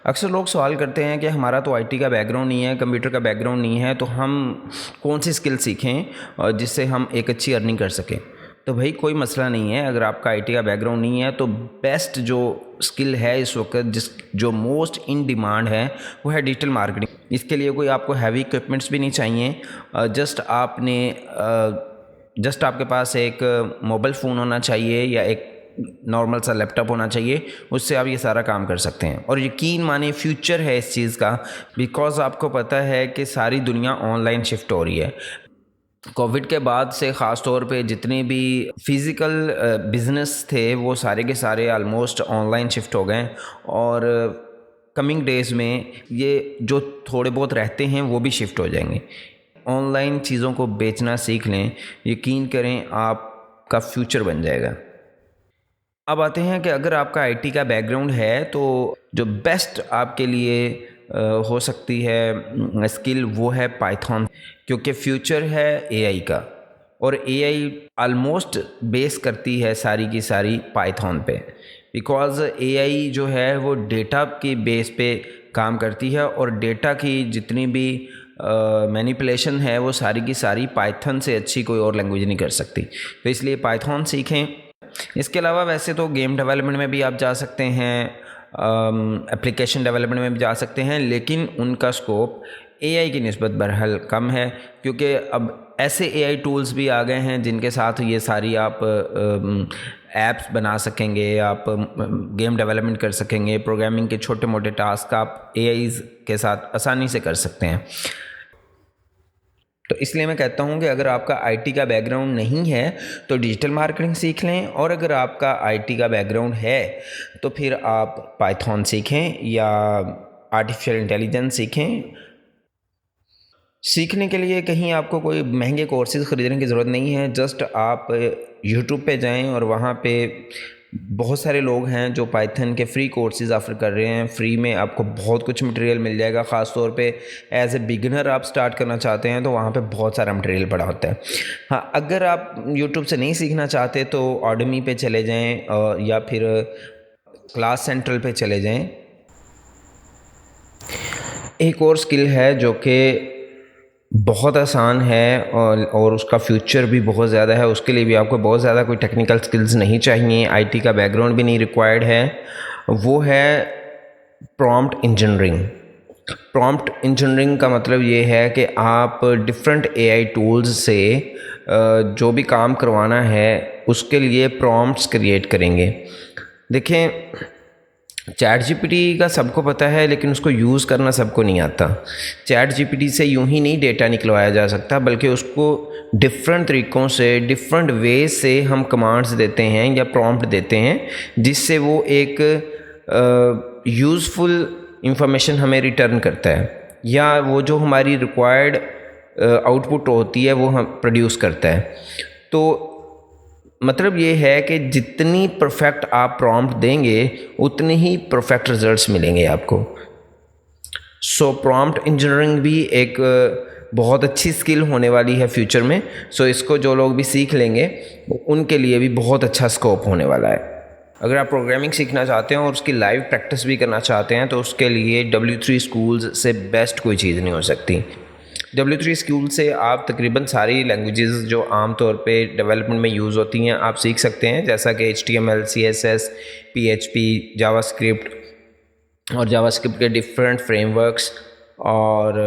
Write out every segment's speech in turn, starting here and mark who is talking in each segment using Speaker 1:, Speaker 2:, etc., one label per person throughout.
Speaker 1: अक्सर लोग सवाल करते हैं कि हमारा तो आईटी का बैकग्राउंड नहीं है, कंप्यूटर का बैकग्राउंड नहीं है, तो हम कौन सी स्किल सीखें जिससे हम एक अच्छी अर्निंग कर सकें। तो भाई कोई मसला नहीं है, अगर आपका आईटी का बैकग्राउंड नहीं है तो बेस्ट जो स्किल है इस वक्त जो मोस्ट इन डिमांड है वो है डिजिटल मार्केटिंग। इसके लिए कोई आपको हैवी इक्विपमेंट्स भी नहीं चाहिए, जस्ट आपके पास एक मोबाइल फ़ोन होना चाहिए या एक नॉर्मल सा लैपटॉप होना चाहिए, उससे आप ये सारा काम कर सकते हैं। और यकीन माने फ्यूचर है इस चीज़ का, बिकॉज़ आपको पता है कि सारी दुनिया ऑनलाइन शिफ्ट हो रही है। कोविड के बाद से ख़ास तौर पे जितने भी फिज़िकल बिज़नेस थे वो सारे के सारे आलमोस्ट ऑनलाइन शिफ्ट हो गए, और कमिंग डेज़ में ये जो थोड़े बहुत रहते हैं वो भी शिफ्ट हो जाएंगे। ऑनलाइन चीज़ों को बेचना सीख लें, यकीन करें आपका फ्यूचर बन जाएगा। अब आते हैं कि अगर आपका आईटी का बैकग्राउंड है तो जो बेस्ट आपके लिए हो सकती है स्किल वो है पाइथन, क्योंकि फ्यूचर है एआई का, और एआई ऑलमोस्ट बेस करती है सारी की सारी पाइथन पे, बिकॉज़ एआई जो है वो डेटा के बेस पे काम करती है, और डेटा की जितनी भी मैनिपुलेशन है वो सारी की सारी पाइथन से अच्छी कोई और लैंग्वेज नहीं कर सकती। तो इसलिए पाइथन सीखें। इसके अलावा वैसे तो गेम डेवलपमेंट में भी आप जा सकते हैं, एप्लीकेशन डेवलपमेंट में भी जा सकते हैं, लेकिन उनका स्कोप एआई की निस्बत बहरहाल कम है, क्योंकि अब ऐसे एआई टूल्स भी आ गए हैं जिनके साथ ये सारी आप ऐप्स बना सकेंगे, आप गेम डेवलपमेंट कर सकेंगे, प्रोग्रामिंग के छोटे मोटे टास्क आप एआई के साथ आसानी से कर सकते हैं। तो इसलिए मैं कहता हूँ कि अगर आपका आईटी का बैकग्राउंड नहीं है तो डिजिटल मार्केटिंग सीख लें, और अगर आपका आईटी का बैकग्राउंड है तो फिर आप पाइथन सीखें या आर्टिफिशियल इंटेलिजेंस सीखें। सीखने के लिए कहीं आपको कोई महंगे कोर्सेज ख़रीदने की ज़रूरत नहीं है, जस्ट आप यूट्यूब पे जाएं और वहाँ पे बहुत सारे लोग हैं जो पाइथन के फ्री कोर्सेज ऑफ़र कर रहे हैं। फ्री में आपको बहुत कुछ मटेरियल मिल जाएगा, ख़ास तौर पे एज ए बिगिनर आप स्टार्ट करना चाहते हैं तो वहाँ पे बहुत सारा मटेरियल पड़ा होता है। हाँ, अगर आप यूट्यूब से नहीं सीखना चाहते तो ऑडमी पे चले जाएं या फिर क्लास सेंट्रल पे चले जाएं। एक और स्किल है जो कि बहुत आसान है और उसका फ्यूचर भी बहुत ज़्यादा है, उसके लिए भी आपको बहुत ज़्यादा कोई टेक्निकल स्किल्स नहीं चाहिए, आईटी का बैकग्राउंड भी नहीं रिक्वायर्ड है। वो है प्रॉम्प्ट इंजीनियरिंग। प्रॉम्प्ट इंजीनियरिंग का मतलब ये है कि आप डिफरेंट एआई टूल्स से जो भी काम करवाना है उसके लिए प्रॉम्प्ट्स क्रिएट करेंगे। देखें, चैट जीपीटी का सबको पता है, लेकिन उसको यूज़ करना सबको नहीं आता। चैट जीपीटी से यूं ही नहीं डेटा निकलवाया जा सकता, बल्कि उसको डिफरेंट तरीक़ों से, डिफरेंट वेज से हम कमांड्स देते हैं या प्रॉम्प्ट देते हैं, जिससे वो एक यूज़फुल इंफॉर्मेशन हमें रिटर्न करता है, या वो जो हमारी रिक्वायर्ड आउटपुट होती है वो हम प्रोड्यूस करता है। तो मतलब ये है कि जितनी परफेक्ट आप प्रॉम्प्ट देंगे उतने ही परफेक्ट रिजल्ट्स मिलेंगे आपको। सो प्रॉम्प्ट इंजीनियरिंग भी एक बहुत अच्छी स्किल होने वाली है फ्यूचर में। सो इसको जो लोग भी सीख लेंगे उनके लिए भी बहुत अच्छा स्कोप होने वाला है। अगर आप प्रोग्रामिंग सीखना चाहते हैं और उसकी लाइव प्रैक्टिस भी करना चाहते हैं तो उसके लिए W3 स्कूल्स से बेस्ट कोई चीज़ नहीं हो सकती। W3 स्कूल से आप तकरीबन सारी लैंग्वेजेस जो आम तौर पे डेवलपमेंट में यूज़ होती हैं आप सीख सकते हैं, जैसा कि HTML, CSS, PHP, जावास्क्रिप्ट और जावास्क्रिप्ट के डिफरेंट फ्रेमवर्क्स और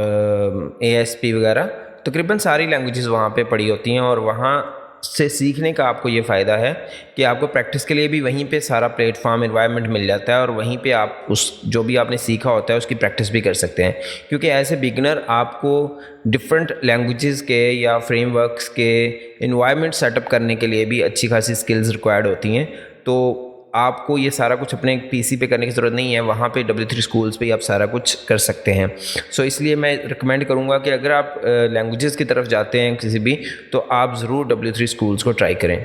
Speaker 1: ASP वगैरह। तकरीबन सारी लैंग्वेजेस वहाँ पे पड़ी होती हैं, और वहाँ से सीखने का आपको ये फ़ायदा है कि आपको प्रैक्टिस के लिए भी वहीं पे सारा प्लेटफॉर्म एनवायरनमेंट मिल जाता है, और वहीं पे आप उस जो भी आपने सीखा होता है उसकी प्रैक्टिस भी कर सकते हैं। क्योंकि एज ए बिगनर आपको डिफरेंट लैंग्वेजेस के या फ्रेमवर्क्स के एनवायरनमेंट सेटअप करने के लिए भी अच्छी खासी स्किल्स रिक्वायर्ड होती हैं। तो आपको ये सारा कुछ अपने पीसी पे करने की ज़रूरत नहीं है, वहाँ पे W3 स्कूल्स पे आप सारा कुछ कर सकते हैं। सो इसलिए मैं रिकमेंड करूँगा कि अगर आप लैंग्वेजेस की तरफ जाते हैं किसी भी, तो आप ज़रूर W3 स्कूल्स को ट्राई करें।